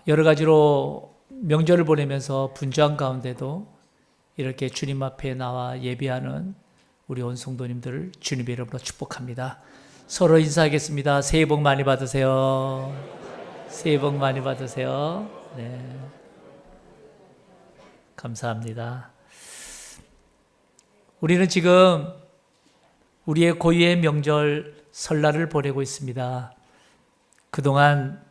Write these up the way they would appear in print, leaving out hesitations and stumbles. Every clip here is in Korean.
여러 가지로 명절을 보내면서 분주한 가운데도 이렇게 주님 앞에 나와 예배하는 우리 온 성도님들을 주님의 이름으로 축복합니다. 서로 인사하겠습니다. 새해 복 많이 받으세요. 새해 복 많이 받으세요. 네. 감사합니다. 우리는 지금 우리의 고유의 명절 설날을 보내고 있습니다. 그동안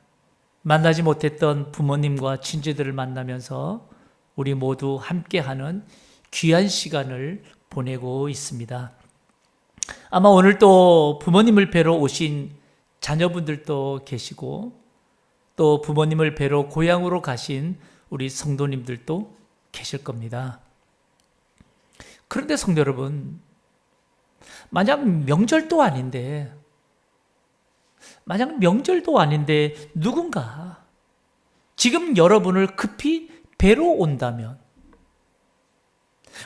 만나지 못했던 부모님과 친지들을 만나면서 우리 모두 함께하는 귀한 시간을 보내고 있습니다. 아마 오늘 또 부모님을 뵈러 오신 자녀분들도 계시고 또 부모님을 뵈러 고향으로 가신 우리 성도님들도 계실 겁니다. 그런데 성도 여러분, 만약 명절도 아닌데 누군가 지금 여러분을 급히 뵈러 온다면,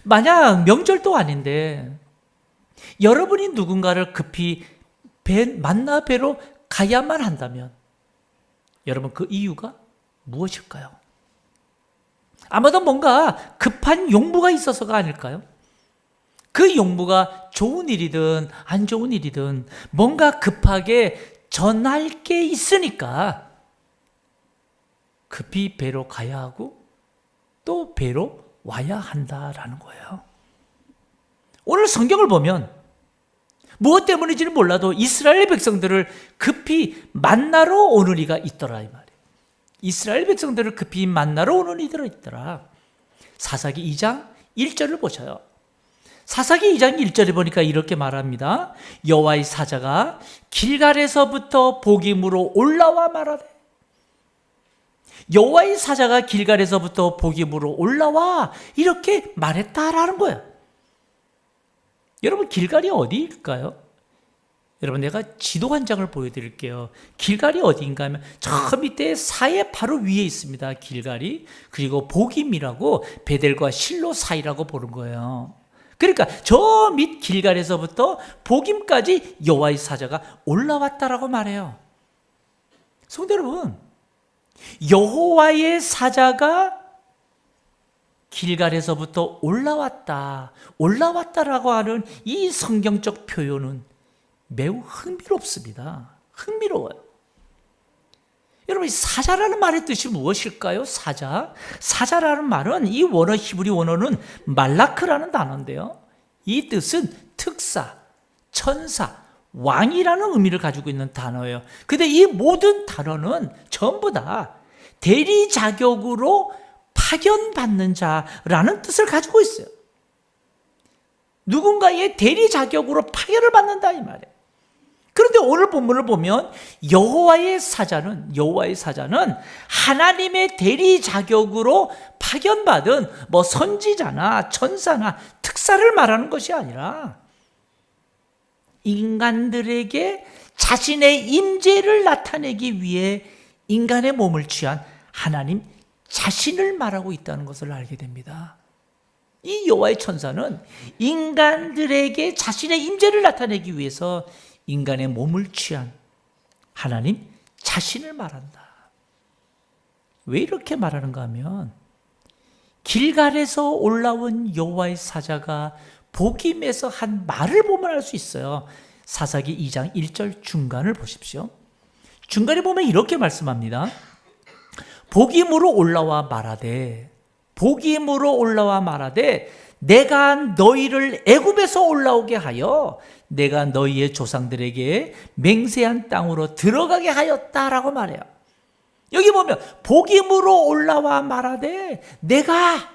만약 명절도 아닌데 여러분이 누군가를 급히 만나 뵈러 가야만 한다면 여러분 그 이유가 무엇일까요? 아마도 뭔가 급한 용무가 있어서가 아닐까요? 그 용무가 좋은 일이든 안 좋은 일이든 뭔가 급하게 전할 게 있으니까 급히 뵈러 가야 하고 또 뵈러 와야 한다라는 거예요. 오늘 성경을 보면 무엇 때문인지는 몰라도 이스라엘 백성들을 급히 만나러 오는 이가 있더라 이 말이에요. 이스라엘 백성들을 급히 만나러 오는 이들이 있더라. 사사기 2장 1절을 보셔요. 사사기 2장 1절에 보니까 이렇게 말합니다. 여호와의 사자가 길갈에서부터 복임으로 올라와 말하되, 여호와의 사자가 길갈에서부터 복임으로 올라와 이렇게 말했다라는 거예요. 여러분 길갈이 어디일까요? 여러분 내가 지도 한 장을 보여드릴게요. 길갈이 어디인가 하면 저 밑에 사해 바로 위에 있습니다. 길갈이. 그리고 복임이라고 베델과 실로 사이라고 보는 거예요. 그러니까 저 밑 길갈에서부터 복임까지 여호와의 사자가 올라왔다라고 말해요. 성도 여러분, 여호와의 사자가 길갈에서부터 올라왔다라고 하는 이 성경적 표현은 매우 흥미롭습니다. 흥미로워요. 여러분, 사자라는 말의 뜻이 무엇일까요? 사자라는 말은 이 원어 히브리 원어는 말라크라는 단어인데요. 이 뜻은 특사, 천사, 왕이라는 의미를 가지고 있는 단어예요. 근데 이 모든 단어는 전부 다 대리 자격으로 파견받는 자라는 뜻을 가지고 있어요. 누군가의 대리 자격으로 파견을 받는다 이 말이에요. 그런데 오늘 본문을 보면 여호와의 사자는 하나님의 대리 자격으로 파견받은 선지자나 천사나 특사를 말하는 것이 아니라 인간들에게 자신의 임재를 나타내기 위해 인간의 몸을 취한 하나님 자신을 말하고 있다는 것을 알게 됩니다. 이 여호와의 천사는 인간들에게 자신의 임재를 나타내기 위해서 인간의 몸을 취한 하나님 자신을 말한다. 왜 이렇게 말하는가 하면 길갈에서 올라온 여호와의 사자가 복임에서 한 말을 보면 알 수 있어요. 사사기 2장 1절 중간을 보십시오. 중간에 보면 이렇게 말씀합니다. 복임으로 올라와 말하되 내가 너희를 애굽에서 올라오게 하여 내가 너희의 조상들에게 맹세한 땅으로 들어가게 하였다라고 말해요. 여기 보면 복임으로 올라와 말하되 내가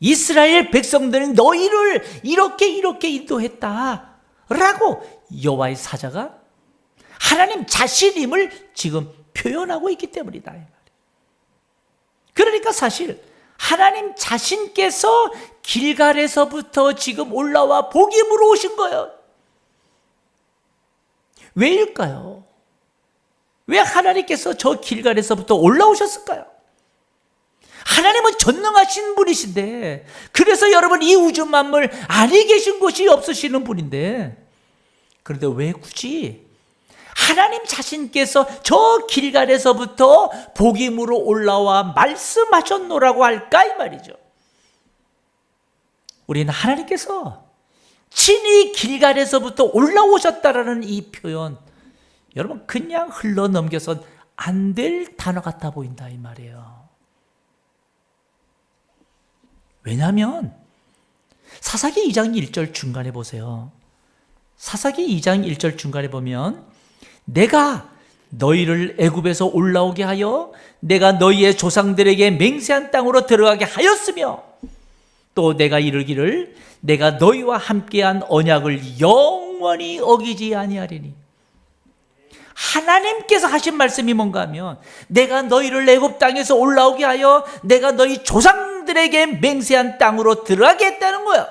이스라엘 백성들은 너희를 이렇게 인도했다라고 여호와의 사자가 하나님 자신임을 지금 표현하고 있기 때문이다. 그러니까 사실 하나님 자신께서 길갈에서부터 지금 올라와 복임으로 오신 거예요. 왜일까요? 왜 하나님께서 저 길갈에서부터 올라오셨을까요? 하나님은 전능하신 분이신데, 그래서 여러분 이 우주 만물 안에 계신 곳이 없으시는 분인데, 그런데 왜 굳이 하나님 자신께서 저 길갈에서부터 복임으로 올라와 말씀하셨노라고 할까 이 말이죠. 우리는 하나님께서 친히 길갈에서부터 올라오셨다라는 이 표현, 여러분 그냥 흘러 넘겨선 안 될 단어 같아 보인다 이 말이에요. 왜냐하면 사사기 2장 1절 중간에 보세요. 사사기 2장 1절 중간에 보면 내가 너희를 애굽에서 올라오게 하여 내가 너희의 조상들에게 맹세한 땅으로 들어가게 하였으며 또 내가 이르기를 내가 너희와 함께한 언약을 영원히 어기지 아니하리니. 하나님께서 하신 말씀이 뭔가 하면 내가 너희를 애굽 땅에서 올라오게 하여 내가 너희 조상들에게 맹세한 땅으로 들어가게 했다는 거야.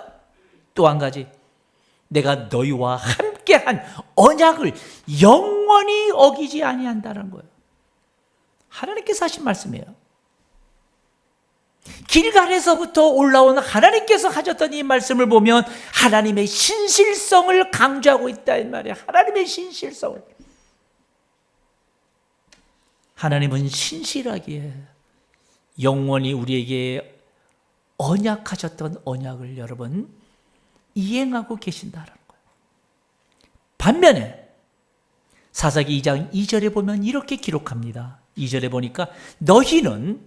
또 한 가지, 내가 너희와 함께한 언약을 영원히 어기지 아니한다는 거예요. 하나님께서 하신 말씀이에요. 길갈에서부터 올라온 하나님께서 하셨던 이 말씀을 보면 하나님의 신실성을 강조하고 있다 이 말이에요. 하나님의 신실성을. 하나님은 신실하기에 영원히 우리에게 언약하셨던 언약을 여러분 이행하고 계신다는 거예요. 반면에 사사기 2장 2절에 보면 이렇게 기록합니다. 2절에 보니까 너희는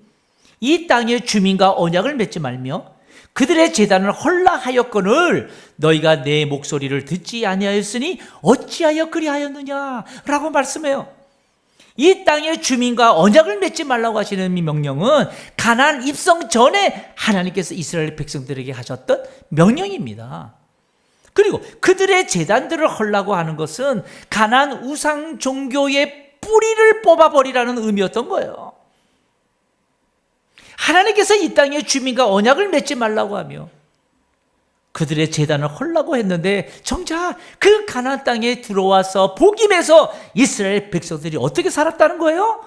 이 땅의 주민과 언약을 맺지 말며 그들의 제단을 헐라하였거늘 너희가 내 목소리를 듣지 아니하였으니 어찌하여 그리하였느냐 라고 말씀해요. 이 땅의 주민과 언약을 맺지 말라고 하시는 이 명령은 가나안 입성 전에 하나님께서 이스라엘 백성들에게 하셨던 명령입니다. 그리고 그들의 제단들을 헐라고 하는 것은 가나안 우상 종교의 뿌리를 뽑아버리라는 의미였던 거예요. 하나님께서 이 땅의 주민과 언약을 맺지 말라고 하며 그들의 제단을 헐라고 했는데 정작 그 가나안 땅에 들어와서 복임해서 이스라엘 백성들이 어떻게 살았다는 거예요?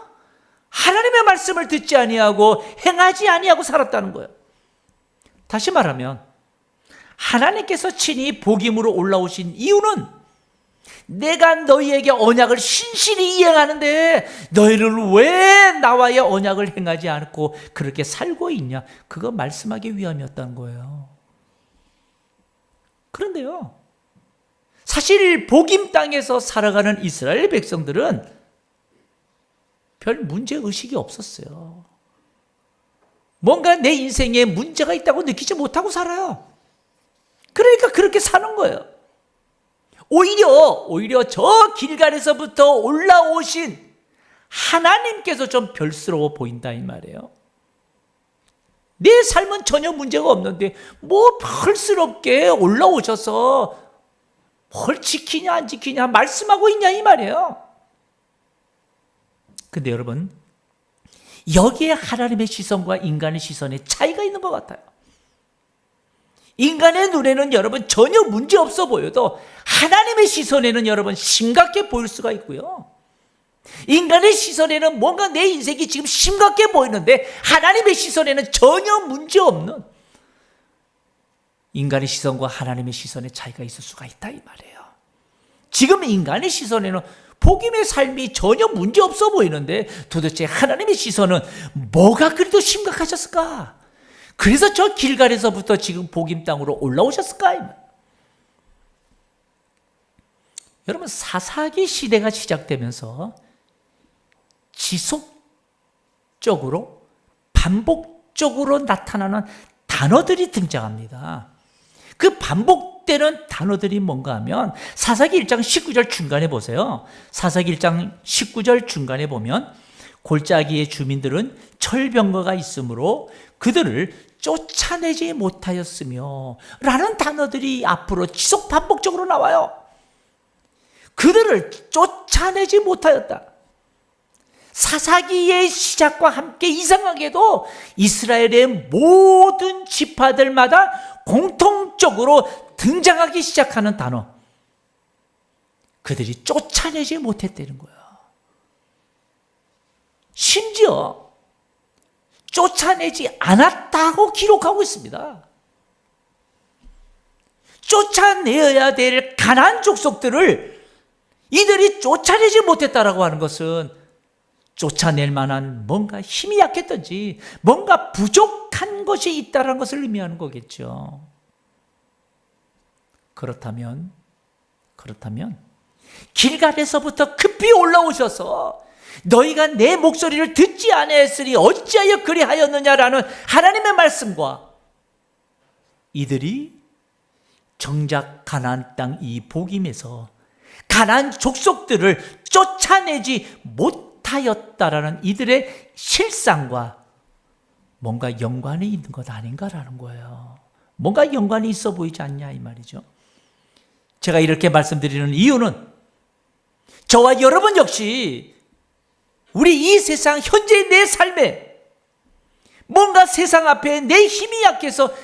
하나님의 말씀을 듣지 아니하고 행하지 아니하고 살았다는 거예요. 다시 말하면 하나님께서 친히 복임으로 올라오신 이유는 내가 너희에게 언약을 신실히 이행하는데 너희는 왜 나와의 언약을 행하지 않고 그렇게 살고 있냐, 그거 말씀하기 위함이었다는 거예요. 그런데요, 사실 복임 땅에서 살아가는 이스라엘 백성들은 별 문제의식이 없었어요. 뭔가 내 인생에 문제가 있다고 느끼지 못하고 살아요. 그러니까 그렇게 사는 거예요. 오히려 저 길갈에서부터 올라오신 하나님께서 좀 별스러워 보인다 이 말이에요. 내 삶은 전혀 문제가 없는데 뭐 별스럽게 올라오셔서 뭘 지키냐 안 지키냐 말씀하고 있냐 이 말이에요. 근데 여러분, 여기에 하나님의 시선과 인간의 시선의 차이가 있는 것 같아요. 인간의 눈에는 여러분 전혀 문제 없어 보여도 하나님의 시선에는 여러분 심각해 보일 수가 있고요. 인간의 시선에는 뭔가 내 인생이 지금 심각해 보이는데 하나님의 시선에는 전혀 문제 없는, 인간의 시선과 하나님의 시선의 차이가 있을 수가 있다 이 말이에요. 지금 인간의 시선에는 복임의 삶이 전혀 문제 없어 보이는데 도대체 하나님의 시선은 뭐가 그래도 심각하셨을까? 그래서 저 길갈에서부터 지금 복임 땅으로 올라오셨을까? 여러분, 사사기 시대가 시작되면서 지속적으로 반복적으로 나타나는 단어들이 등장합니다. 그 반복되는 단어들이 뭔가 하면 사사기 1장 19절 중간에 보세요. 사사기 1장 19절 중간에 보면 골짜기의 주민들은 철병거가 있으므로 그들을 쫓아내지 못하였으며 라는 단어들이 앞으로 지속 반복적으로 나와요. 그들을 쫓아내지 못하였다. 사사기의 시작과 함께 이상하게도 이스라엘의 모든 지파들마다 공통적으로 등장하기 시작하는 단어, 그들이 쫓아내지 못했다는 거예요. 심지어 쫓아내지 않았다고 기록하고 있습니다. 쫓아내어야 될 가나안 족속들을 이들이 쫓아내지 못했다라고 하는 것은 쫓아낼 만한 뭔가 힘이 약했든지 뭔가 부족한 것이 있다는 것을 의미하는 거겠죠. 그렇다면 길갈에서부터 급히 올라오셔서 너희가 내 목소리를 듣지 아니하였으니 어찌하여 그리하였느냐라는 하나님의 말씀과 이들이 정작 가나안 땅 이 복임에서 가나안 족속들을 쫓아내지 못하였다라는 이들의 실상과 뭔가 연관이 있는 것 아닌가라는 거예요. 뭔가 연관이 있어 보이지 않냐 이 말이죠. 제가 이렇게 말씀드리는 이유는 저와 여러분 역시 우리 이 세상 현재의 내 삶에 뭔가 세상 앞에 내 힘이 약해서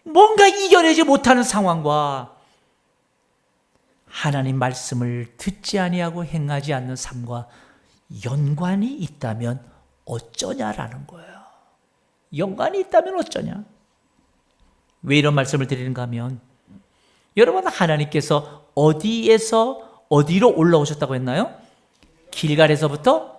뭔가 이겨내지 못하는 상황과 하나님 말씀을 듣지 아니하고 행하지 않는 삶과 연관이 있다면 어쩌냐라는 거예요. 연관이 있다면 어쩌냐? 왜 이런 말씀을 드리는가 하면 여러분 하나님께서 어디에서 어디로 올라오셨다고 했나요? 길갈에서부터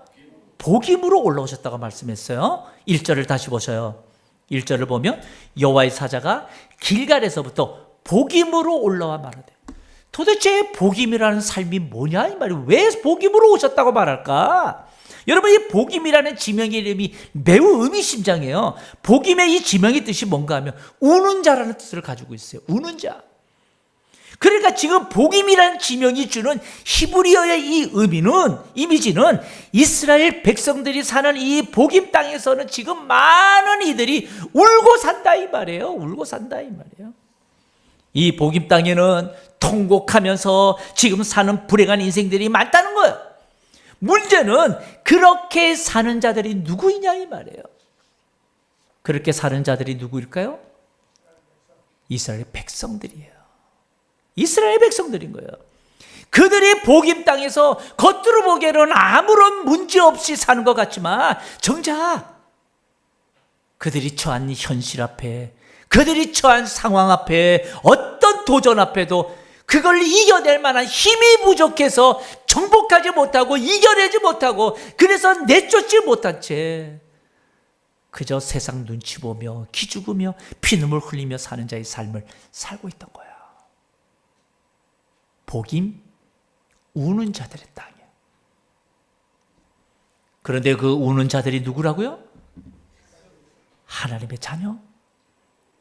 복임으로 올라오셨다고 말씀했어요. 1절을 다시 보셔요. 1절을 보면 여호와의 사자가 길갈에서부터 복임으로 올라와 말하되 도대체 복임이라는 삶이 뭐냐 이 말이에요. 왜 복임으로 오셨다고 말할까? 여러분 이 복임이라는 지명의 이름이 매우 의미심장해요. 복임의 이 지명의 뜻이 뭔가 하면 우는 자라는 뜻을 가지고 있어요. 우는 자. 그러니까 지금 복임이라는 지명이 주는 히브리어의 이 의미는 이미지는 이스라엘 백성들이 사는 이 복임 땅에서는 지금 많은 이들이 울고 산다 이 말이에요. 울고 산다 이 말이에요. 이 복임 땅에는 통곡하면서 지금 사는 불행한 인생들이 많다는 거예요. 문제는 그렇게 사는 자들이 누구이냐 이 말이에요. 그렇게 사는 자들이 누구일까요? 이스라엘 백성들이에요. 이스라엘 백성들인 거예요. 그들이 복임 땅에서 겉으로 보기에는 아무런 문제 없이 사는 것 같지만 정작 그들이 처한 현실 앞에, 그들이 처한 상황 앞에, 어떤 도전 앞에도 그걸 이겨낼 만한 힘이 부족해서 정복하지 못하고 이겨내지 못하고 그래서 내쫓지 못한 채 그저 세상 눈치 보며 기죽으며 피눈물 흘리며 사는 자의 삶을 살고 있던 거야. 복임, 우는 자들의 땅이야. 그런데 그 우는 자들이 누구라고요? 하나님의 자녀,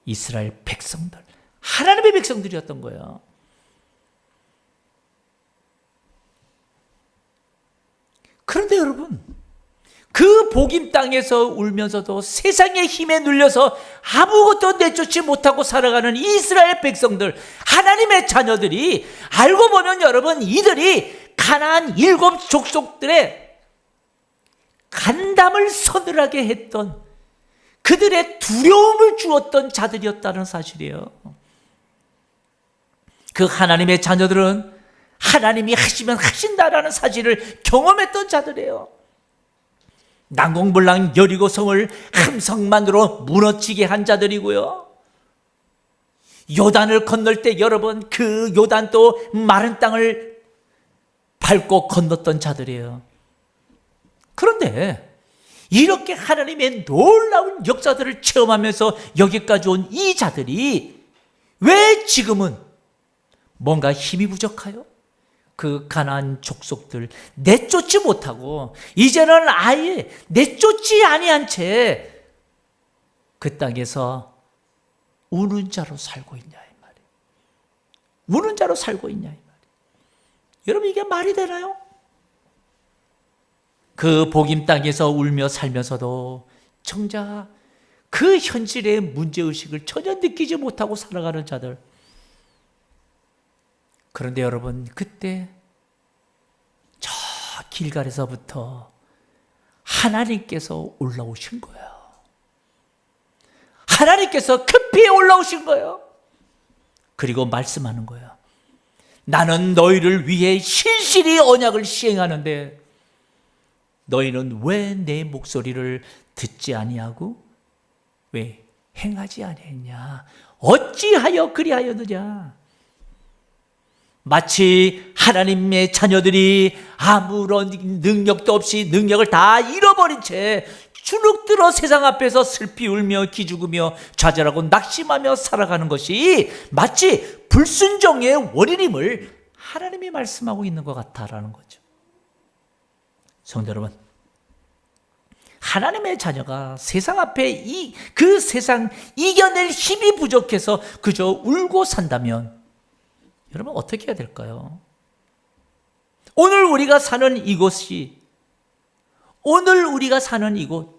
이스라엘 백성들, 하나님의 백성들이었던 거예요. 그런데 여러분, 그 복임 땅에서 울면서도 세상의 힘에 눌려서 아무것도 내쫓지 못하고 살아가는 이스라엘 백성들, 하나님의 자녀들이 알고 보면 여러분 이들이 가나안 7 족속들의 간담을 서늘하게 했던 그들의 두려움을 주었던 자들이었다는 사실이에요. 그 하나님의 자녀들은 하나님이 하시면 하신다라는 사실을 경험했던 자들이에요. 난공불락 여리고성을 함성만으로 무너지게 한 자들이고요. 요단을 건널 때 여러분 그 요단도 마른 땅을 밟고 건넜던 자들이에요. 그런데 이렇게 하나님의 놀라운 역사들을 체험하면서 여기까지 온 이 자들이 왜 지금은 뭔가 힘이 부족하여? 그 가나안 족속들 내쫓지 못하고 이제는 아예 내쫓지 아니한 채 그 땅에서 우는 자로 살고 있냐 이 말이에요. 우는 자로 살고 있냐 이 말이에요. 여러분 이게 말이 되나요? 그 복임 땅에서 울며 살면서도 정작 그 현실의 문제의식을 전혀 느끼지 못하고 살아가는 자들. 그런데 여러분 그때 저 길갈에서부터 하나님께서 올라오신 거예요. 하나님께서 급히 올라오신 거예요. 그리고 말씀하는 거예요. 나는 너희를 위해 신실히 언약을 시행하는데 너희는 왜 내 목소리를 듣지 아니하고 왜 행하지 아니했냐? 어찌하여 그리하였느냐? 마치 하나님의 자녀들이 아무런 능력도 없이 능력을 다 잃어버린 채 주눅들어 세상 앞에서 슬피 울며 기죽으며 좌절하고 낙심하며 살아가는 것이 마치 불순종의 원인임을 하나님이 말씀하고 있는 것 같다라는 거죠. 성도 여러분, 하나님의 자녀가 세상 앞에 그 세상 이겨낼 힘이 부족해서 그저 울고 산다면 여러분 어떻게 해야 될까요? 오늘 우리가 사는 이곳이, 오늘 우리가 사는 이곳,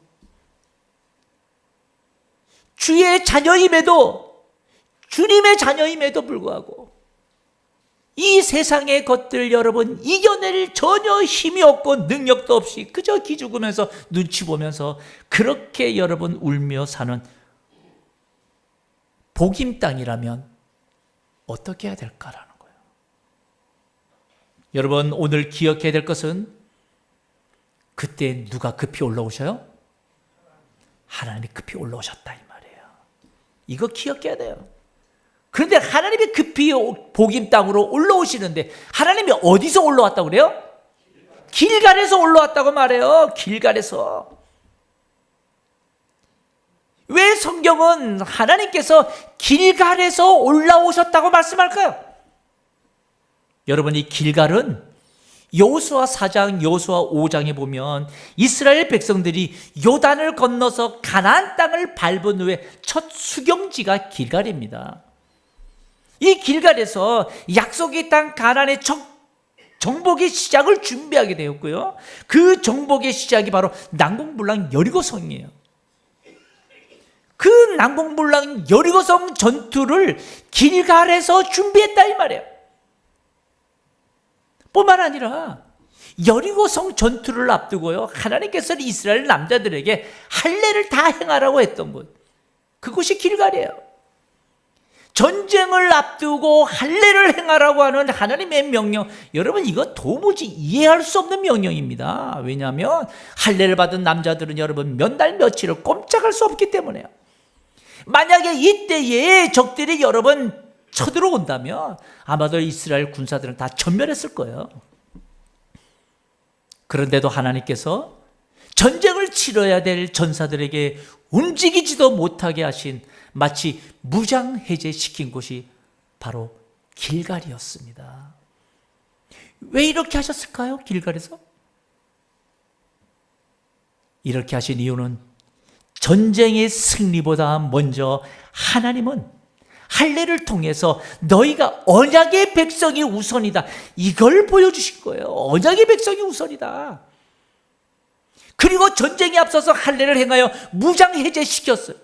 주의 자녀임에도, 주님의 자녀임에도 불구하고 이 세상의 것들 여러분 이겨낼 전혀 힘이 없고 능력도 없이 그저 기죽으면서 눈치 보면서 그렇게 여러분 울며 사는 복임 땅이라면 어떻게 해야 될까라는 거예요. 여러분 오늘 기억해야 될 것은 그때 누가 급히 올라오셔요? 하나님이 급히 올라오셨다 이 말이에요. 이거 기억해야 돼요. 그런데 하나님이 급히 복임 땅으로 올라오시는데 하나님이 어디서 올라왔다고 그래요? 길갈에서 올라왔다고 말해요. 길갈에서. 왜 성경은 하나님께서 길갈에서 올라오셨다고 말씀할까요? 여러분 이 길갈은 여호수아 4장, 여호수아 5장에 보면 이스라엘 백성들이 요단을 건너서 가나안 땅을 밟은 후에 첫 수경지가 길갈입니다. 이 길갈에서 약속의 땅 가나안의 정복의 시작을 준비하게 되었고요. 그 정복의 시작이 바로 난공불락 여리고성이에요. 그 난공불락 여리고성 전투를 길갈에서 준비했다 이 말이에요. 뿐만 아니라 여리고성 전투를 앞두고요, 하나님께서는 이스라엘 남자들에게 할례를 다 행하라고 했던 곳, 그곳이 길갈이에요. 전쟁을 앞두고 할례를 행하라고 하는 하나님의 명령, 여러분 이거 도무지 이해할 수 없는 명령입니다. 왜냐하면 할례를 받은 남자들은 여러분 몇 달 며칠을 꼼짝할 수 없기 때문에요. 만약에 이때에 적들이 여러분 쳐들어온다면 아마도 이스라엘 군사들은 다 전멸했을 거예요. 그런데도 하나님께서 전쟁을 치러야 될 전사들에게 움직이지도 못하게 하신, 마치 무장해제시킨 곳이 바로 길갈이었습니다. 왜 이렇게 하셨을까요? 길갈에서? 이렇게 하신 이유는 전쟁의 승리보다 먼저 하나님은 할례를 통해서 너희가 언약의 백성이 우선이다, 이걸 보여주신 거예요. 언약의 백성이 우선이다. 그리고 전쟁에 앞서서 할례를 행하여 무장해제시켰어요.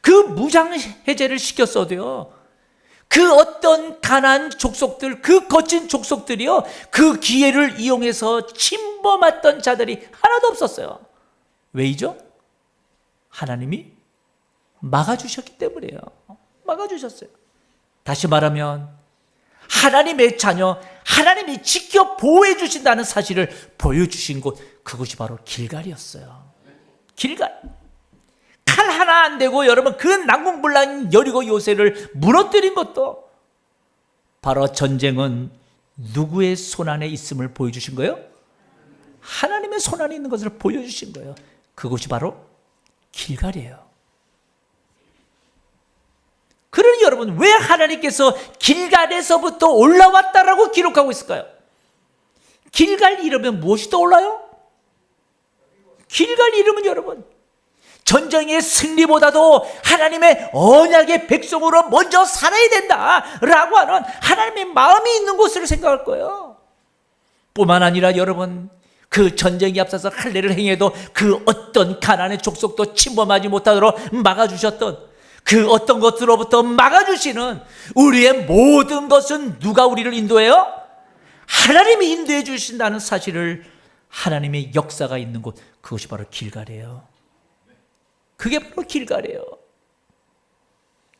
그 무장해제를 시켰어도요, 그 어떤 가나안 족속들, 그 거친 족속들이요, 그 기회를 이용해서 침범했던 자들이 하나도 없었어요. 왜이죠? 하나님이 막아주셨기 때문이에요. 막아주셨어요. 다시 말하면 하나님의 자녀, 하나님이 지켜 보호해 주신다는 사실을 보여주신 곳, 그곳이 바로 길갈이었어요. 길갈. 칼 하나 안 되고 여러분 그 난공불락 여리고 요새를 무너뜨린 것도 바로 전쟁은 누구의 손안에 있음을 보여주신 거예요? 하나님의 손안에 있는 것을 보여주신 거예요. 그곳이 바로 길갈이에요. 그러니 여러분 왜 하나님께서 길갈에서부터 올라왔다라고 기록하고 있을까요? 길갈 이름은 무엇이 떠올라요? 길갈 이름은 여러분 전쟁의 승리보다도 하나님의 언약의 백성으로 먼저 살아야 된다라고 하는 하나님의 마음이 있는 곳을 생각할 거예요. 뿐만 아니라 여러분 그 전쟁에 앞서서 할례를 행해도 그 어떤 가나안의 족속도 침범하지 못하도록 막아주셨던 그 어떤 것으로부터 막아주시는 우리의 모든 것은 누가 우리를 인도해요? 하나님이 인도해 주신다는 사실을, 하나님의 역사가 있는 곳, 그것이 바로 길갈이에요. 그게 바로 길갈이에요.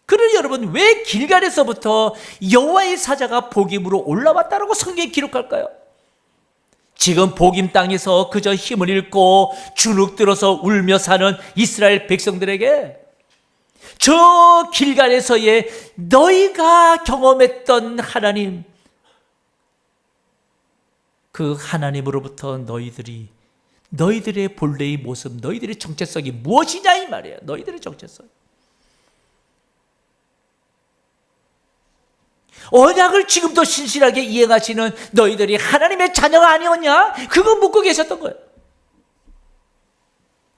그러니 여러분 왜 길갈에서부터 여호와의 사자가 복임으로 올라왔다라고 성경에 기록할까요? 지금 복임 땅에서 그저 힘을 잃고 주눅들어서 울며 사는 이스라엘 백성들에게 저 길갈에서의 너희가 경험했던 하나님, 그 하나님으로부터 너희들의 본래의 모습, 너희들의 정체성이 무엇이냐 이 말이에요. 너희들의 정체성. 언약을 지금도 신실하게 이행하시는 너희들이 하나님의 자녀가 아니었냐? 그거 묻고 계셨던 거예요.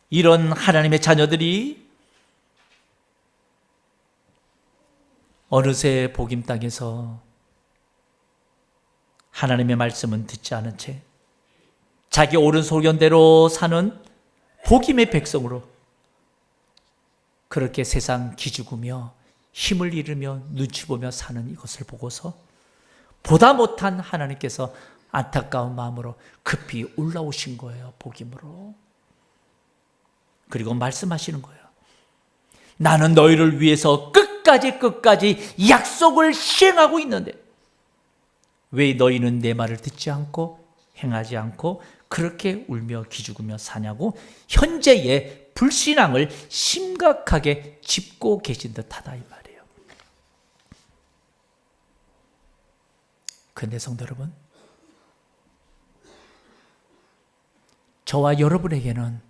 이런 하나님의 자녀들이 어느새 복임 땅에서 하나님의 말씀은 듣지 않은 채 자기 옳은 소견대로 사는 복임의 백성으로 그렇게 세상 기죽으며 힘을 잃으며 눈치 보며 사는 이것을 보고서 보다 못한 하나님께서 안타까운 마음으로 급히 올라오신 거예요. 복임으로. 그리고 말씀하시는 거예요. 나는 너희를 위해서 끝까지 약속을 시행하고 있는데 왜 너희는 내 말을 듣지 않고 행하지 않고 그렇게 울며 기죽으며 사냐고 현재의 불신앙을 심각하게 짚고 계신 듯하다 이 말이에요. 그런데 성도 여러분, 저와 여러분에게는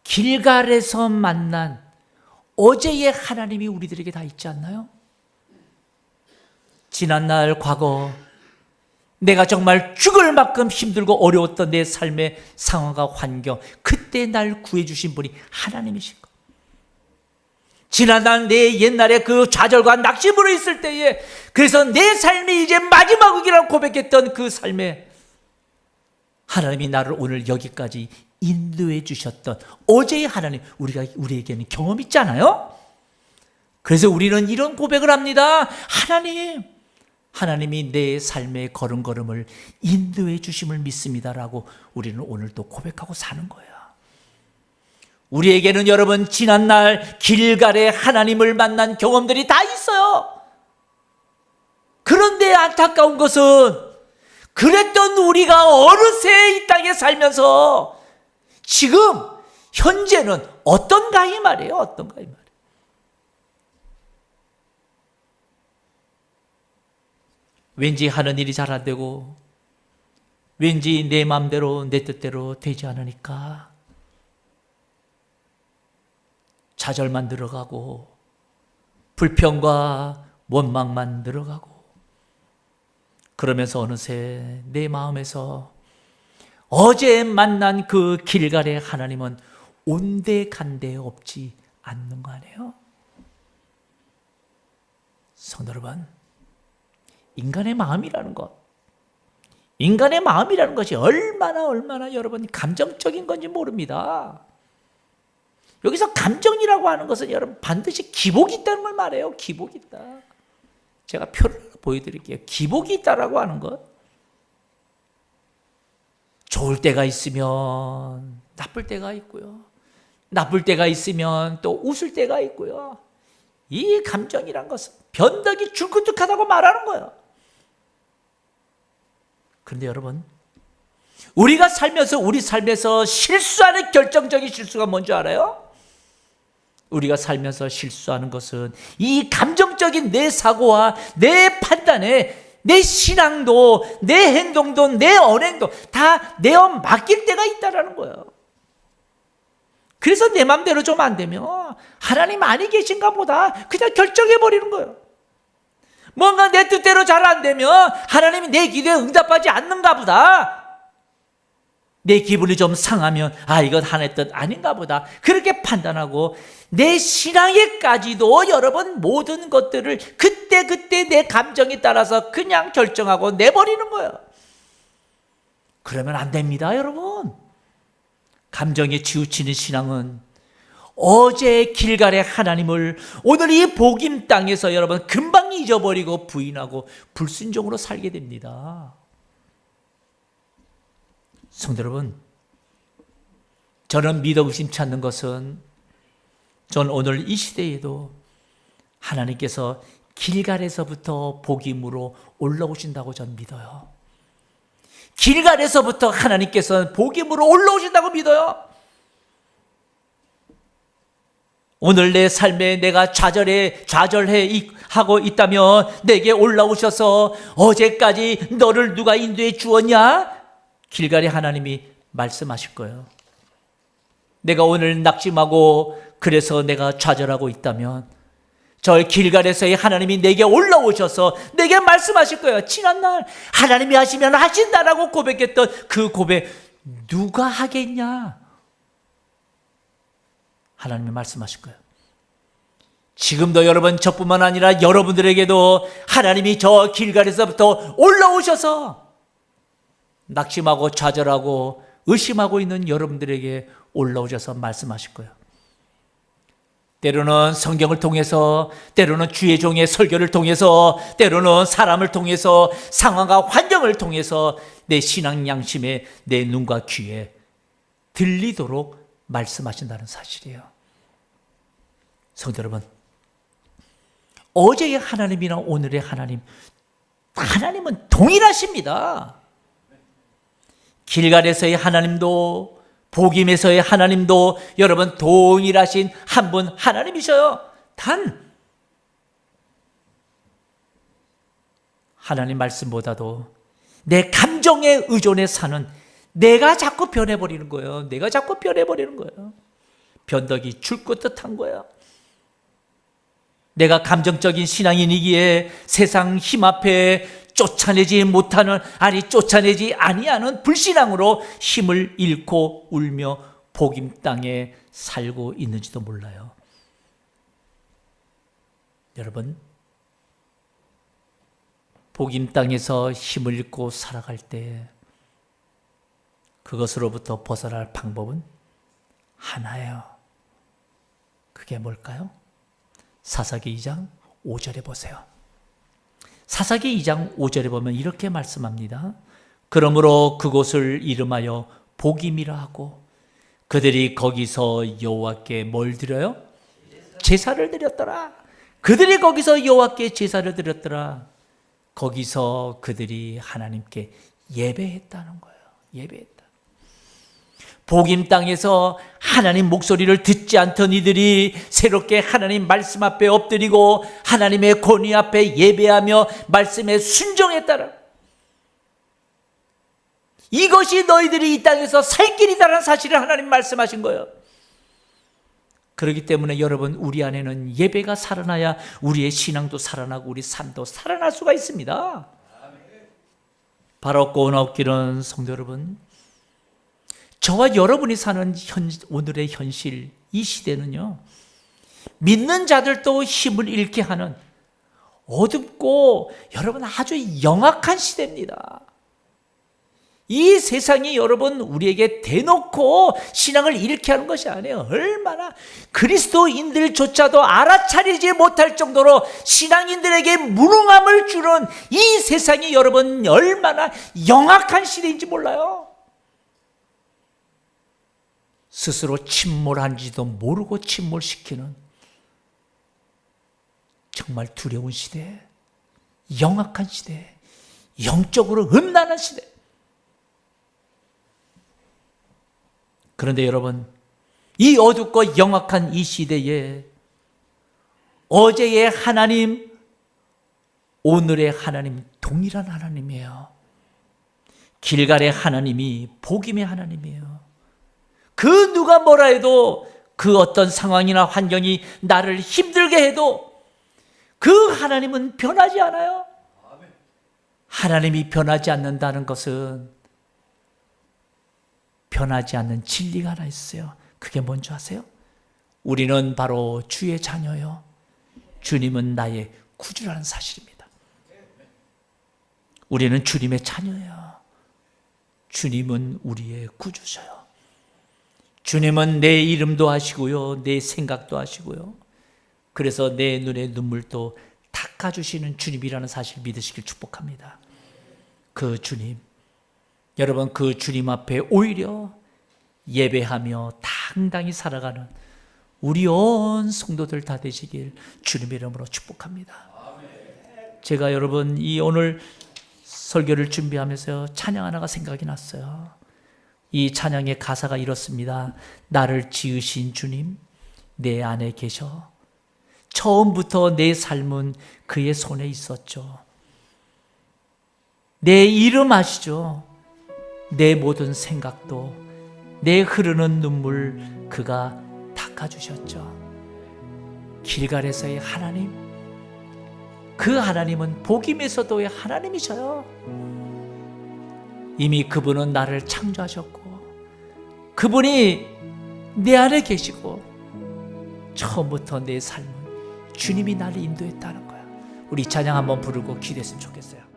길갈에서 만난 어제의 하나님이 우리들에게 다 있지 않나요? 지난날 과거 내가 정말 죽을 만큼 힘들고 어려웠던 내 삶의 상황과 환경, 그때 날 구해주신 분이 하나님이신 것. 지난날 내 옛날에 그 좌절과 낙심으로 있을 때에 그래서 내 삶이 이제 마지막이라고 고백했던 그 삶에 하나님이 나를 오늘 여기까지 인도해 주셨던 어제의 하나님, 우리에게는 경험 있잖아요. 그래서 우리는 이런 고백을 합니다. 하나님이 내 삶의 걸음걸음을 인도해 주심을 믿습니다라고 우리는 오늘 또 고백하고 사는 거예요. 우리에게는 여러분 지난날 길갈에 하나님을 만난 경험들이 다 있어요. 그런데 안타까운 것은 그랬던 우리가 어느새 이 땅에 살면서 지금 현재는 어떤가 이 말이에요. 어떤가 이 말이에요. 왠지 하는 일이 잘 안 되고 왠지 내 마음대로 내 뜻대로 되지 않으니까 좌절만 늘어가고 불평과 원망만 늘어가고 그러면서 어느새 내 마음에서 어제 만난 그 길갈의 하나님은 온데간데 없지 않는 거 아니에요? 성도 여러분, 인간의 마음이라는 것이 얼마나 여러분 감정적인 건지 모릅니다. 여기서 감정이라고 하는 것은 여러분 반드시 기복이 있다는 걸 말해요. 기복이 있다. 제가 표를 보여드릴게요. 기복이 있다라고 하는 것. 좋을 때가 있으면 나쁠 때가 있고요. 나쁠 때가 있으면 또 웃을 때가 있고요. 이 감정이란 것은 변덕이 줄긋죽하다고 말하는 거예요. 그런데 여러분, 우리가 살면서 우리 삶에서 실수하는 결정적인 실수가 뭔지 알아요? 우리가 살면서 실수하는 것은 이 감정적인 내 사고와 내 판단에 내 신앙도 내 행동도 내 언행도 다 내어 맡길 때가 있다라는 거예요. 그래서 내 맘대로 좀 안 되면 하나님 아니 계신가 보다 그냥 결정해버리는 거예요. 뭔가 내 뜻대로 잘 안 되면 하나님이 내 기도에 응답하지 않는가 보다. 내 기분이 좀 상하면 이건 하나님의 뜻 아닌가 보다 그렇게 판단하고 내 신앙에까지도 여러분 모든 것들을 그때 내 감정에 따라서 그냥 결정하고 내버리는 거예요. 그러면 안 됩니다, 여러분. 감정에 치우치는 신앙은 어제 길갈의 하나님을 오늘 이 복임 땅에서 여러분 금방 잊어버리고 부인하고 불순종으로 살게 됩니다. 성도 여러분, 저는 믿어 의심치 않는 것은 전 오늘 이 시대에도 하나님께서 길갈에서부터 복임으로 올라오신다고 전 믿어요. 길갈에서부터 하나님께서는 복임으로 올라오신다고 믿어요. 오늘 내 삶에 내가 좌절해 하고 있다면 내게 올라오셔서 어제까지 너를 누가 인도해 주었냐? 길갈의 하나님이 말씀하실 거예요. 내가 오늘 낙심하고 그래서 내가 좌절하고 있다면 저 길갈에서의 하나님이 내게 올라오셔서 내게 말씀하실 거예요. 지난날 하나님이 하시면 하신다라고 고백했던 그 고백 누가 하겠냐? 하나님이 말씀하실 거예요. 지금도 여러분 저뿐만 아니라 여러분들에게도 하나님이 저 길갈에서부터 올라오셔서 낙심하고 좌절하고 의심하고 있는 여러분들에게 올라오셔서 말씀하실 거예요. 때로는 성경을 통해서, 때로는 주의 종의 설교를 통해서, 때로는 사람을 통해서, 상황과 환경을 통해서 내 신앙 양심에 내 눈과 귀에 들리도록 말씀하신다는 사실이에요. 성도 여러분, 어제의 하나님이나 오늘의 하나님은 동일하십니다. 길갈에서의 하나님도 복임에서의 하나님도 여러분 동일하신 한 분 하나님이셔요. 단 하나님 말씀보다도 내 감정에 의존해 사는 내가 자꾸 변해버리는 거예요. 내가 자꾸 변해버리는 거예요. 변덕이 줄곧 듯한 거예요. 내가 감정적인 신앙인이기에 세상 힘 앞에 쫓아내지 아니하는 불신앙으로 힘을 잃고 울며 복임 땅에 살고 있는지도 몰라요. 여러분, 복임 땅에서 힘을 잃고 살아갈 때 그것으로부터 벗어날 방법은 하나예요. 그게 뭘까요? 사사기 2장 5절에 보세요. 사사기 2장 5절에 보면 이렇게 말씀합니다. 그러므로 그곳을 이름하여 복임이라 하고 그들이 거기서 여호와께 뭘 드려요? 제사를 드렸더라. 그들이 거기서 여호와께 제사를 드렸더라. 거기서 그들이 하나님께 예배했다는 거예요. 예배했다. 복임 땅에서 하나님 목소리를 듣지 않던 이들이 새롭게 하나님 말씀 앞에 엎드리고 하나님의 권위 앞에 예배하며 말씀에 순종했다라. 이것이 너희들이 이 땅에서 살 길이다라는 사실을 하나님 말씀하신 거예요. 그렇기 때문에 여러분, 우리 안에는 예배가 살아나야 우리의 신앙도 살아나고 우리 삶도 살아날 수가 있습니다. 바로 고운하옵기는 성도 여러분, 저와 여러분이 사는 오늘의 현실, 이 시대는요, 믿는 자들도 힘을 잃게 하는 어둡고 여러분 아주 영악한 시대입니다. 이 세상이 여러분 우리에게 대놓고 신앙을 잃게 하는 것이 아니에요. 얼마나 그리스도인들조차도 알아차리지 못할 정도로 신앙인들에게 무능함을 주는 이 세상이 여러분 얼마나 영악한 시대인지 몰라요. 스스로 침몰한지도 모르고 침몰시키는 정말 두려운 시대, 영악한 시대, 영적으로 음란한 시대. 그런데 여러분, 이 어둡고 영악한 이 시대에 어제의 하나님, 오늘의 하나님 동일한 하나님이에요. 길갈의 하나님이 복임의 하나님이에요. 그 누가 뭐라 해도, 그 어떤 상황이나 환경이 나를 힘들게 해도 그 하나님은 변하지 않아요. 하나님이 변하지 않는다는 것은 변하지 않는 진리가 하나 있어요. 그게 뭔지 아세요? 우리는 바로 주의 자녀요, 주님은 나의 구주라는 사실입니다. 우리는 주님의 자녀예요. 주님은 우리의 구주셔요. 주님은 내 이름도 아시고요, 내 생각도 아시고요, 그래서 내 눈의 눈물도 닦아주시는 주님이라는 사실을 믿으시길 축복합니다. 그 주님, 여러분, 그 주님 앞에 오히려 예배하며 당당히 살아가는 우리 온 성도들 다 되시길 주님의 이름으로 축복합니다. 제가 여러분 이 오늘 설교를 준비하면서 찬양 하나가 생각이 났어요. 이 찬양의 가사가 이렇습니다. 나를 지으신 주님, 내 안에 계셔. 처음부터 내 삶은 그의 손에 있었죠. 내 이름 아시죠? 내 모든 생각도, 내 흐르는 눈물 그가 닦아주셨죠. 길갈에서의 하나님, 그 하나님은 복임에서도의 하나님이셔요. 이미 그분은 나를 창조하셨고 그분이 내 안에 계시고 처음부터 내 삶은 주님이 나를 인도했다는 거야. 우리 찬양 한번 부르고 기도했으면 좋겠어요.